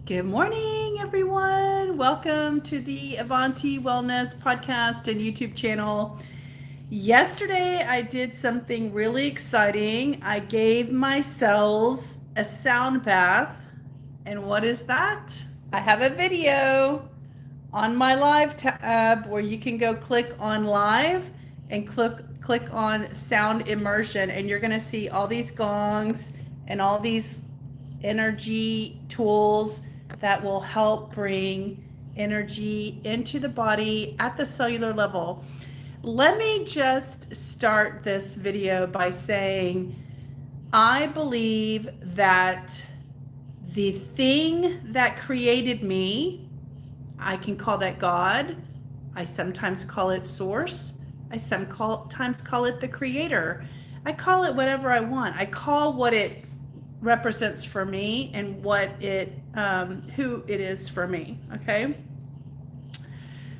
Good morning, everyone. Welcome to the Avanti Wellness podcast and YouTube channel. Yesterday, I did something really exciting. I gave my cells a sound bath. And what is that? I have a video on my live tab where you can go click on live and click on sound immersion, and you're going to see all these gongs and all these energy tools that will help bring energy into the body at the cellular level. Let me just start this video by saying I believe that the thing that created me, I can call that God. I sometimes call it source. I sometimes call it the creator. I call it whatever I want. I call what it represents for me and what it who it is for me. Okay,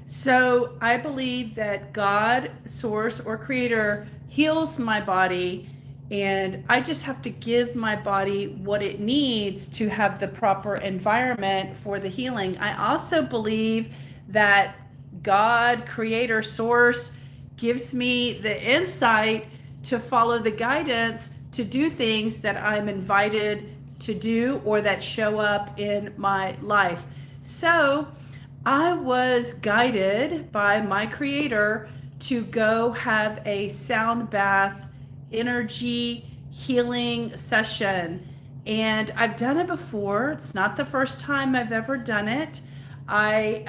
so I believe that God, source, or creator heals my body, and I just have to give my body what it needs to have the proper environment for the healing. I also believe that God, creator, source gives me the insight to follow the guidance to do things that I'm invited to do or that show up in my life. So I was guided by my creator to go have a sound bath energy healing session. And I've done it before. It's not the first time I've ever done it. I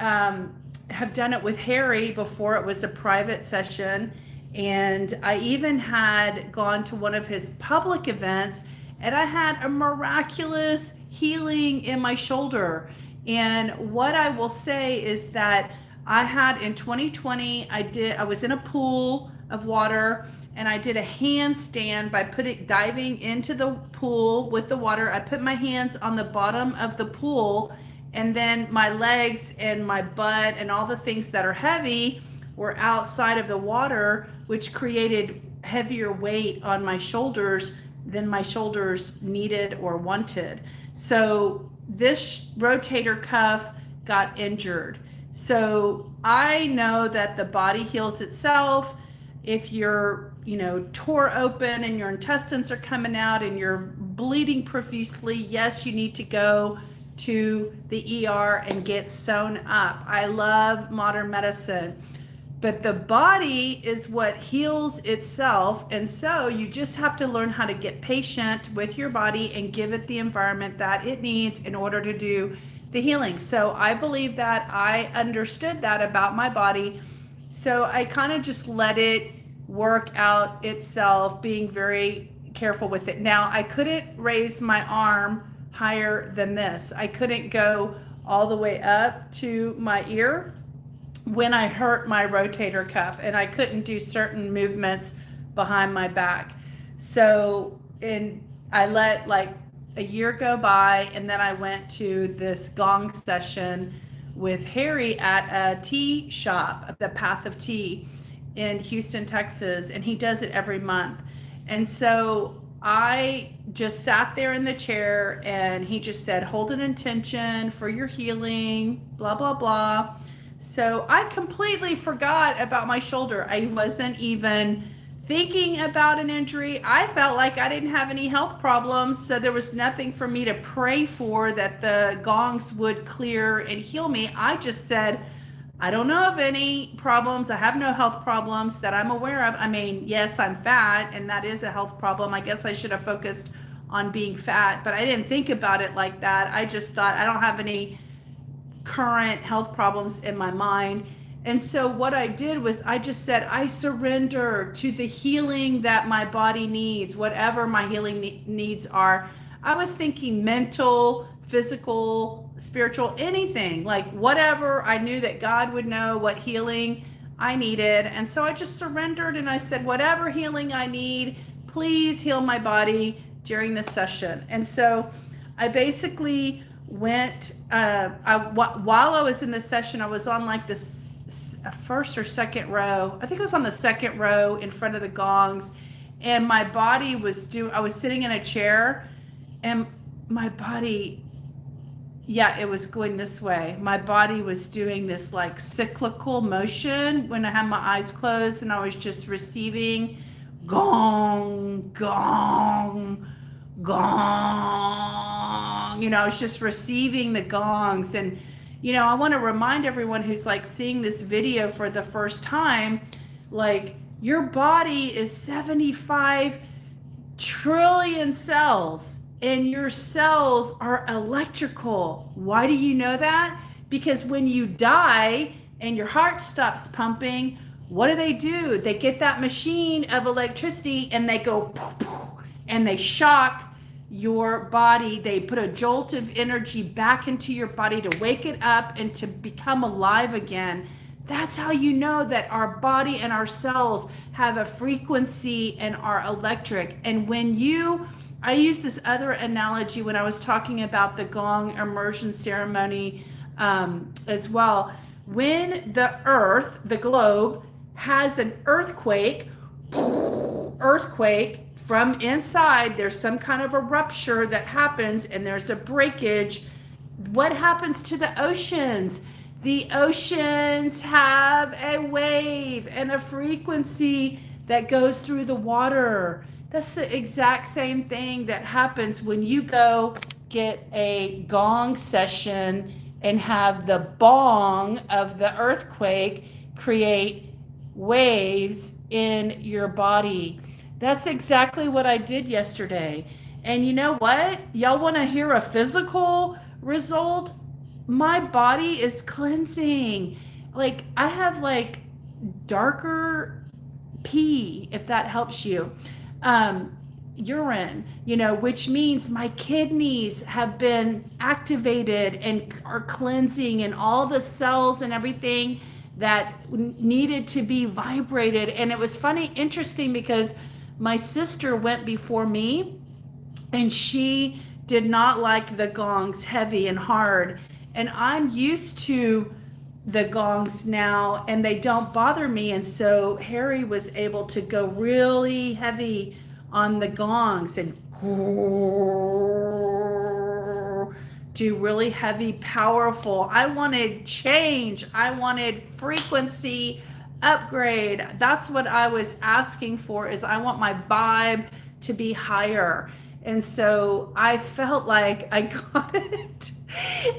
have done it with Harry before. It was a private session. And I even had gone to one of his public events, and I had a miraculous healing in my shoulder. And what I will say is that I had in 2020, I was in a pool of water, and I did a handstand by diving into the pool with the water. I put my hands on the bottom of the pool, and then my legs and my butt and all the things that are heavy were outside of the water, which created heavier weight on my shoulders than my shoulders needed or wanted. So this rotator cuff got injured. So I know that the body heals itself. If you're, tore open and your intestines are coming out and you're bleeding profusely, yes, you need to go to the ER and get sewn up. I love modern medicine. But the body is what heals itself. And so you just have to learn how to get patient with your body and give it the environment that it needs in order to do the healing. So I believe that I understood that about my body. So I kind of just let it work out itself, being very careful with it. Now, I couldn't raise my arm higher than this. I couldn't go all the way up to my ear when I hurt my rotator cuff, and I couldn't do certain movements behind my back. So I let like a year go by, and then I went to this gong session with Harry at a tea shop, the Path of Tea in Houston, Texas, and he does it every month. And so I just sat there in the chair, and he just said, hold an intention for your healing, blah, blah, blah. So I completely forgot about my shoulder. I wasn't even thinking about an injury. I felt like I didn't have any health problems, so there was nothing for me to pray for that the gongs would clear and heal me. I just said, I don't know of any problems. I have no health problems that I'm aware of. I mean, yes, I'm fat, and that is a health problem. I guess I should have focused on being fat, but I didn't think about it like that. I just thought I don't have any current health problems in my mind. And so what I did was I just said, I surrender to the healing that my body needs, whatever my healing needs are. I was thinking mental, physical, spiritual, anything, like whatever. I knew that God would know what healing I needed. And so I just surrendered, and I said, whatever healing I need, please heal my body during this session. And so I basically went, while I was in the session, I was on like this first or second row. I think I was on the second row in front of the gongs, and my body was I was sitting in a chair, and my body Yeah, it was going this way. My body was doing this like cyclical motion when I had my eyes closed, and I was just receiving gong, gong, gong. I was just receiving the gongs. And, I want to remind everyone who's like seeing this video for the first time, like your body is 75 trillion cells, and your cells are electrical. Why do you know that? Because when you die and your heart stops pumping, what do? They get that machine of electricity and they go poof, poof, and they shock your body. They put a jolt of energy back into your body to wake it up and to become alive again. That's how you know that our body and our cells have a frequency and are electric. And I use this other analogy when I was talking about the gong immersion ceremony as well. When the earth, the globe, has an earthquake from inside, there's some kind of a rupture that happens and there's a breakage. What happens to the oceans? The oceans have a wave and a frequency that goes through the water. That's the exact same thing that happens when you go get a gong session and have the bong of the earthquake create waves in your body. That's exactly what I did yesterday. And you know what? Y'all want to hear a physical result? My body is cleansing. Like I have like darker pee, if that helps you. Urine, which means my kidneys have been activated and are cleansing, and all the cells and everything that needed to be vibrated. And it was interesting because my sister went before me and she did not like the gongs heavy and hard. And I'm used to the gongs now and they don't bother me. And so Harry was able to go really heavy on the gongs and do really heavy, powerful. I wanted change. I wanted frequency upgrade. That's what I was asking for, is I want my vibe to be higher. And so I felt like I got it.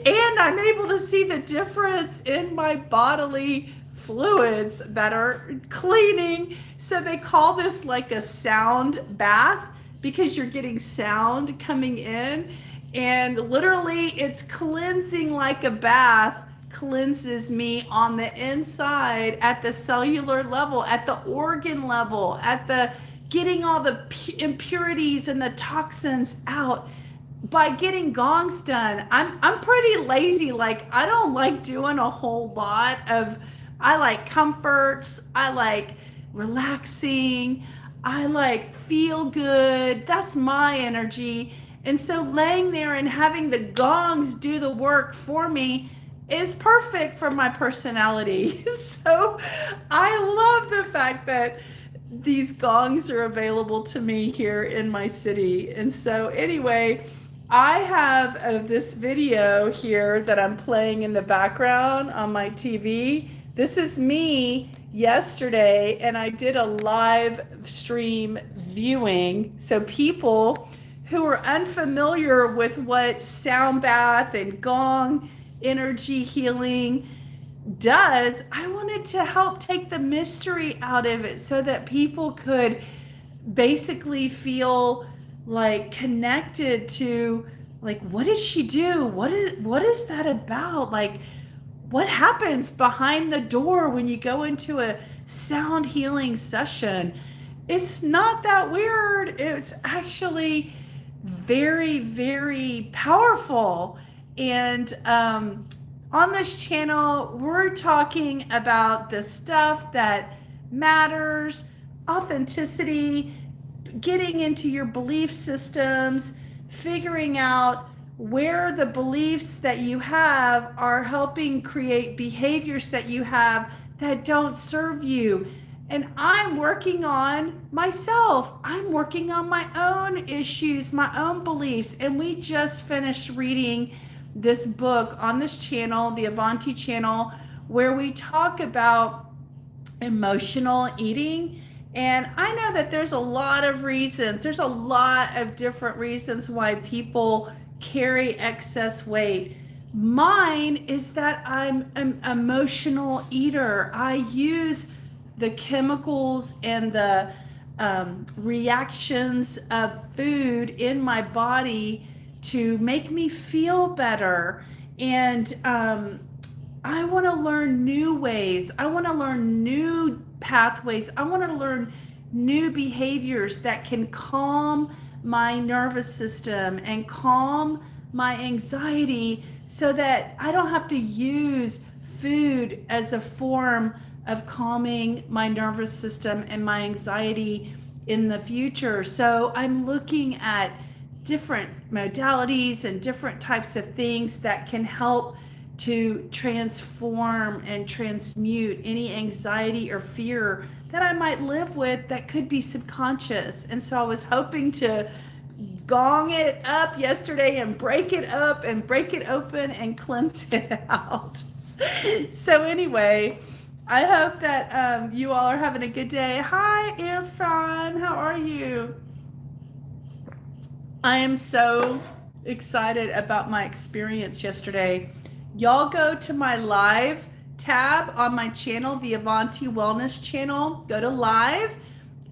And I'm able to see the difference in my bodily fluids that are cleaning. So they call this like a sound bath because you're getting sound coming in. And literally it's cleansing like a bath, cleanses me on the inside at the cellular level, at the organ level, at the getting all the impurities and the toxins out by getting gongs done. I'm pretty lazy. Like I don't like doing a whole lot of, I like comforts, I like relaxing, I like feel good. That's my energy. And so laying there and having the gongs do the work for me is perfect for my personality. So I love the fact that these gongs are available to me here in my city. And so anyway, I have this video here that I'm playing in the background on my TV. This is me yesterday, and I did a live stream viewing. So people who are unfamiliar with what sound bath and gong energy healing does, I wanted to help take the mystery out of it so that people could basically feel like connected to, like, what did she do? What is that about? Like, what happens behind the door when you go into a sound healing session? It's not that weird. It's actually very, very powerful. And on this channel, we're talking about the stuff that matters, authenticity, getting into your belief systems, figuring out where the beliefs that you have are helping create behaviors that you have that don't serve you. And I'm working on myself. I'm working on my own issues, my own beliefs. And we just finished reading this book on this channel, the Avanti channel, where we talk about emotional eating. And I know that there's a lot of reasons, there's a lot of different reasons why people carry excess weight. Mine is that I'm an emotional eater. I use the chemicals and the reactions of food in my body to make me feel better. And I want to learn new ways. I want to learn new pathways. I want to learn new behaviors that can calm my nervous system and calm my anxiety so that I don't have to use food as a form of calming my nervous system and my anxiety in the future. So I'm looking at different modalities and different types of things that can help to transform and transmute any anxiety or fear that I might live with that could be subconscious. And so I was hoping to gong it up yesterday and break it up and break it open and cleanse it out. So anyway, I hope that you all are having a good day. Hi, Irfan. How are you? I am so excited about my experience yesterday. Y'all go to my live tab on my channel, the Avanti Wellness channel. Go to live,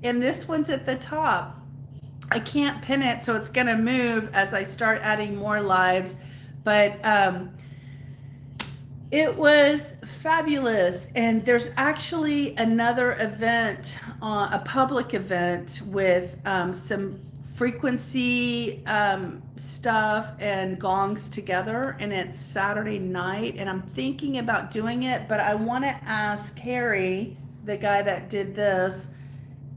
and this one's at the top. I can't pin it, so it's going to move as I start adding more lives. But it was fabulous. And there's actually another event, a public event with some frequency stuff and gongs together, and it's Saturday night, and I'm thinking about doing it, but I want to ask Harry, the guy that did this,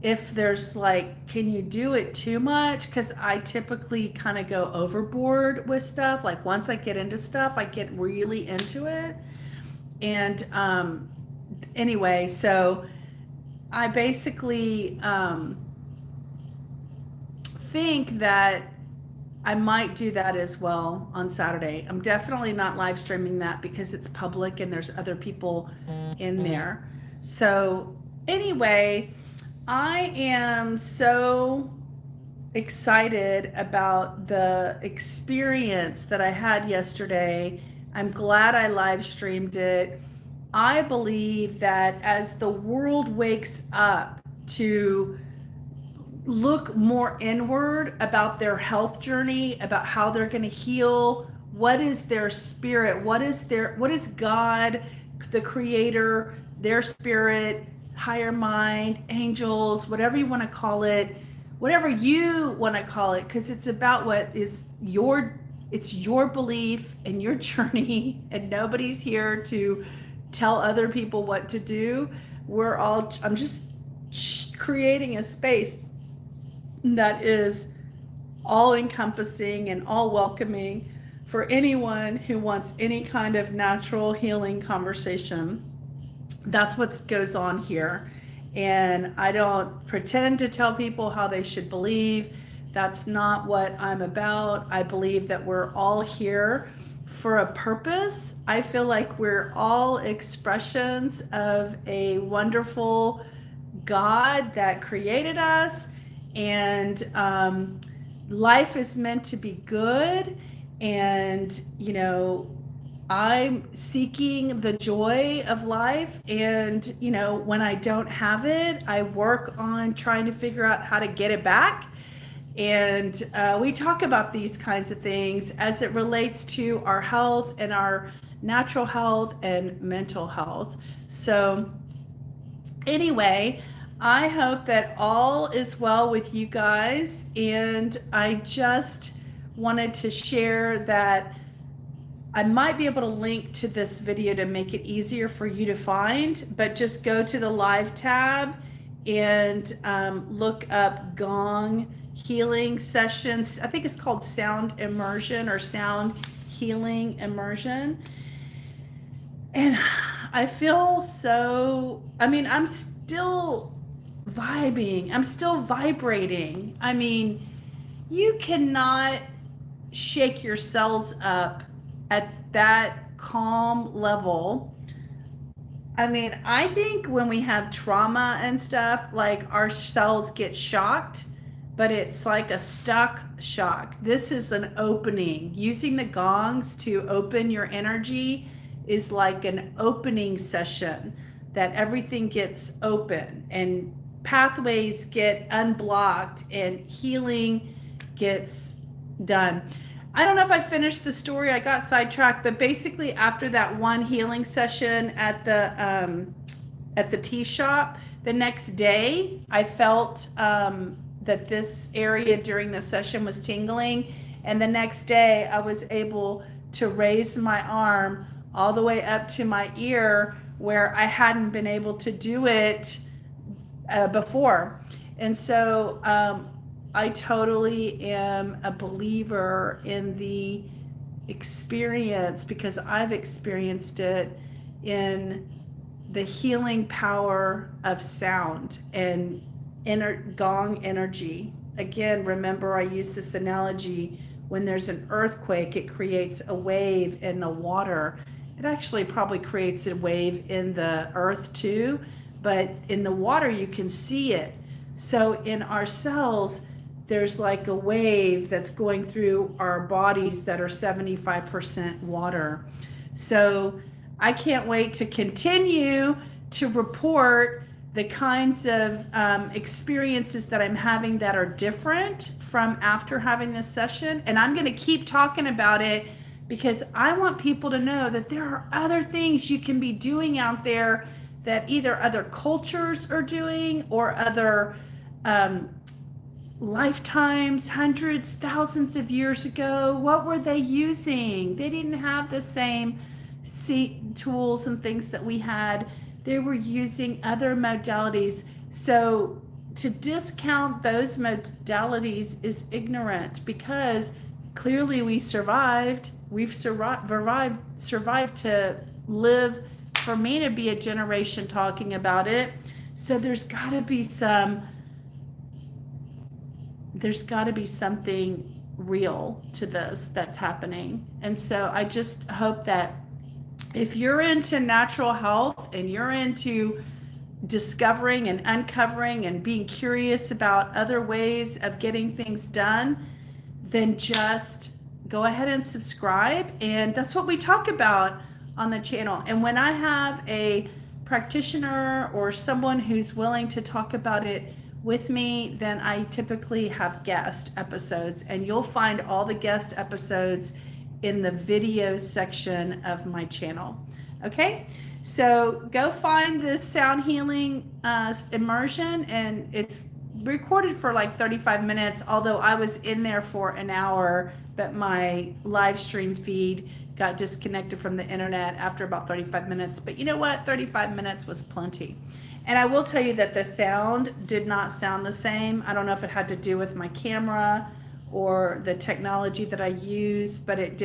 if there's like, can you do it too much? Because I typically kind of go overboard with stuff. Like once I get into stuff, I get really into it. And anyway, so I basically think that I might do that as well on Saturday. I'm definitely not live streaming that because it's public and there's other people in there. So anyway, I am so excited about the experience that I had yesterday. I'm glad I live streamed it. I believe that as the world wakes up to look more inward about their health journey, about how they're going to heal, what is their spirit, what is God, the creator, their spirit, higher mind, angels, whatever you want to call it, whatever you want to call it, because it's about what is it's your belief and your journey, and nobody's here to tell other people what to do. I'm just creating a space that is all encompassing and all welcoming for anyone who wants any kind of natural healing conversation. That's what goes on here. And I don't pretend to tell people how they should believe. That's not what I'm about. I believe that we're all here for a purpose. I feel like we're all expressions of a wonderful God that created us. And life is meant to be good. And, I'm seeking the joy of life. And, when I don't have it, I work on trying to figure out how to get it back. And we talk about these kinds of things as it relates to our health and our natural health and mental health. So anyway, I hope that all is well with you guys. And I just wanted to share that I might be able to link to this video to make it easier for you to find, but just go to the live tab and look up Gong Healing Sessions. I think it's called Sound Immersion or Sound Healing Immersion. And I feel I'm still vibing. I'm still vibrating. You cannot shake your cells up at that calm level. I mean, I think when we have trauma and stuff, like our cells get shocked, but it's like a stuck shock. This is an opening. Using the gongs to open your energy is like an opening session, that everything gets open and pathways get unblocked and healing gets done. I don't know if I finished the story. I got sidetracked, but basically after that one healing session at the tea shop, the next day I felt that this area during the session was tingling, and the next day I was able to raise my arm all the way up to my ear where I hadn't been able to do it before. And so I totally am a believer in the experience, because I've experienced it, in the healing power of sound and gong energy. Again, remember I use this analogy: when there's an earthquake, it creates a wave in the water. It actually probably creates a wave in the earth too, but in the water you can see it. So in our cells, there's like a wave that's going through our bodies that are 75% water. So I can't wait to continue to report the kinds of experiences that I'm having that are different from after having this session. And I'm going to keep talking about it, because I want people to know that there are other things you can be doing out there that either other cultures are doing, or other lifetimes, hundreds, thousands of years ago. What were they using? They didn't have the same tools and things that we had. They were using other modalities. So to discount those modalities is ignorant, because clearly we survived. We've survived to live, for me to be a generation talking about it. So there's got to be something real to this that's happening. And so I just hope that if you're into natural health and you're into discovering and uncovering and being curious about other ways of getting things done, then just go ahead and subscribe. And that's what we talk about on the channel. And when I have a practitioner or someone who's willing to talk about it with me, then I typically have guest episodes, and you'll find all the guest episodes in the videos section of my channel. Okay, so go find this sound healing immersion, and it's recorded for like 35 minutes, although I was in there for an hour, but my live stream feed got disconnected from the internet after about 35 minutes. But you know what? 35 minutes was plenty. And I will tell you that the sound did not sound the same. I don't know if it had to do with my camera or the technology that I use, but it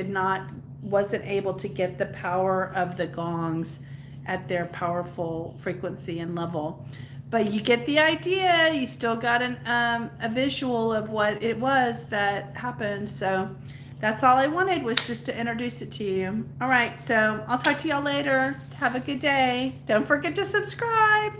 wasn't able to get the power of the gongs at their powerful frequency and level. But you get the idea. You still got a visual of what it was that happened. So that's all I wanted, was just to introduce it to you. All right, so I'll talk to y'all later. Have a good day. Don't forget to subscribe.